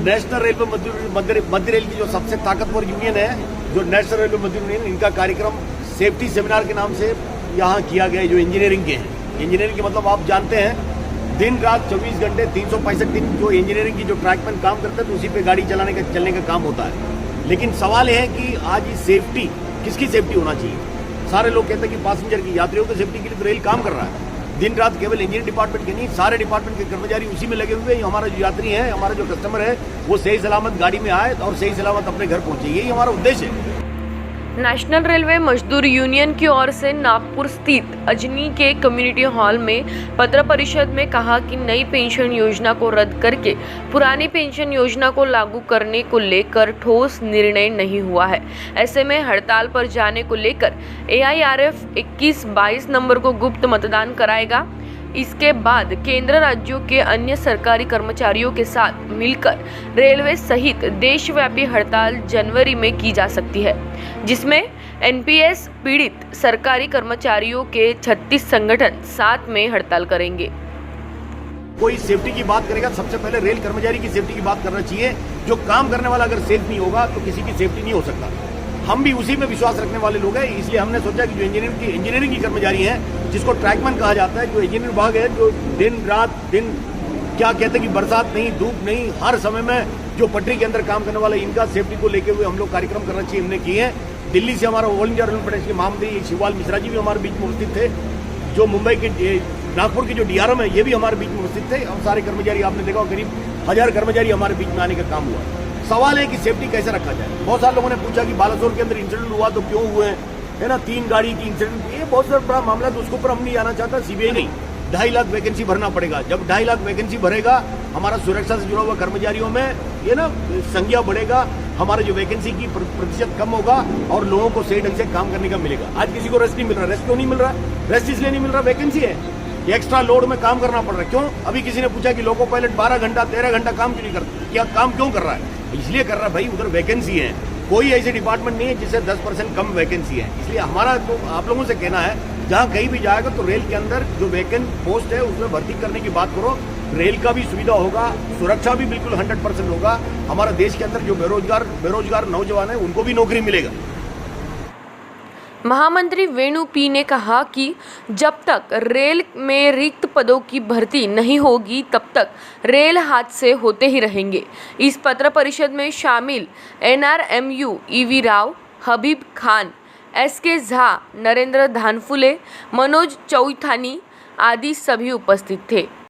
National railway मध्य rail की जो सबसे ताकतवर यूनियन है, जो नेशनल रेलवे मध्य यूनियन, इनका कार्यक्रम सेफ्टी सेमिनार के नाम से यहाँ किया गया है, जो इंजीनियरिंग के हैं। इंजीनियरिंग के मतलब आप जानते हैं, दिन रात 24 घंटे 365 दिन जो इंजीनियरिंग की जो ट्रैकमैन काम करते हैं तो उसी पे गाड़ी चलने का काम होता है। लेकिन सवाल यह है कि आज ये सेफ्टी, किसकी सेफ्टी होना चाहिए? सारे लोग कहते हैं कि पैसेंजर की, यात्रियों की सेफ्टी के लिए तो रेल काम कर रहा है दिन रात। केवल इंजीनियरिंग डिपार्टमेंट के नहीं, सारे डिपार्टमेंट के कर्मचारी उसी में लगे हुए हैं। हमारा जो यात्री है, हमारा जो कस्टमर है, वो सही सलामत गाड़ी में आए और सही सलामत अपने घर पहुंचे, यही हमारा उद्देश्य है। नेशनल रेलवे मजदूर यूनियन की ओर से नागपुर स्थित अजनी के कम्युनिटी हॉल में पत्र परिषद में कहा कि नई पेंशन योजना को रद्द करके पुरानी पेंशन योजना को लागू करने को लेकर ठोस निर्णय नहीं हुआ है। ऐसे में हड़ताल पर जाने को लेकर AIRF 21-22 नंबर को गुप्त मतदान कराएगा। इसके बाद केंद्र राज्यों के अन्य सरकारी कर्मचारियों के साथ मिलकर रेलवे सहित देशव्यापी हड़ताल जनवरी में की जा सकती है, जिसमें NPS पीड़ित सरकारी कर्मचारियों के 36 संगठन साथ में हड़ताल करेंगे। कोई सेफ्टी की बात करेगा, सबसे पहले रेल कर्मचारी की सेफ्टी की बात करना चाहिए। जो काम करने वाला अगर सेफ नहीं होगा तो किसी की सेफ्टी नहीं हो सकता। हम भी उसी में विश्वास रखने वाले लोग हैं, इसलिए हमने सोचा कि जो इंजीनियरिंग की कर्मचारी हैं, जिसको ट्रैकमैन कहा जाता है, जो इंजीनियरिंग विभाग है, जो दिन क्या कहते हैं कि बरसात नहीं, धूप नहीं, हर समय में जो पटरी के अंदर काम करने वाले, इनका सेफ्टी को लेकर हुए हम लोग कार्यक्रम करना चाहिए, हमने किए हैं। दिल्ली से हमारा ऑल इंडिया रेलवे फेडरेशन के महामंत्री शिवपाल मिश्रा जी भी हमारे बीच में उपस्थित थे। जो मुंबई के नागपुर के जो DRM है, ये भी हमारे बीच में उपस्थित थे। हम सारे कर्मचारी, आपने देखा करीब 1000 कर्मचारी हमारे बीच में आने का काम हुआ। सवाल है कि सेफ्टी कैसे रखा जाए। बहुत सारे लोगों ने पूछा कि बालासोर के अंदर इंसिडेंट हुआ तो क्यों हुए, है ना, 3 गाड़ी की इंसिडेंट, ये बहुत सारा बड़ा मामला, तो उसके ऊपर हम नहीं आना चाहता। CBI नहीं, 2.5 लाख वैकेंसी भरना पड़ेगा। जब 2.5 लाख वैकेंसी भरेगा, हमारा सुरक्षा से जुड़ा हुआ कर्मचारियों में ये ना संख्या बढ़ेगा, हमारा जो वैकेंसी की प्रतिशत कम होगा और लोगों को सही ढंग से काम करने का मिलेगा। आज किसी को रेस्ट नहीं मिल रहा। रेस्ट क्यों नहीं मिल रहा? रेस्ट इसलिए नहीं मिल रहा, वैकेंसी है, एक्स्ट्रा लोड में काम करना पड़ रहा है। क्यों? अभी किसी ने पूछा कि लोको पायलट 12 घंटा 13 घंटा काम क्यों नहीं करता, क्या काम क्यों कर रहा है? इसलिए कर रहा है भाई, उधर वैकेंसी है। कोई ऐसे डिपार्टमेंट नहीं है जिससे 10% कम वैकेंसी है। इसलिए हमारा तो आप लोगों से कहना है, जहां कहीं भी जाएगा तो रेल के अंदर जो वैकेंट पोस्ट है उसमें भर्ती करने की बात करो। रेल का भी सुविधा होगा, सुरक्षा भी बिल्कुल 100% होगा। हमारा देश के अंदर जो बेरोजगार नौजवान है, उनको भी नौकरी मिलेगा। महामंत्री वेणु पी ने कहा कि जब तक रेल में रिक्त पदों की भर्ती नहीं होगी तब तक रेल हादसे होते ही रहेंगे। इस पत्र परिषद में शामिल NRMU EV राव, हबीब खान, SK झा, नरेंद्र धानफुले, मनोज चौथानी आदि सभी उपस्थित थे।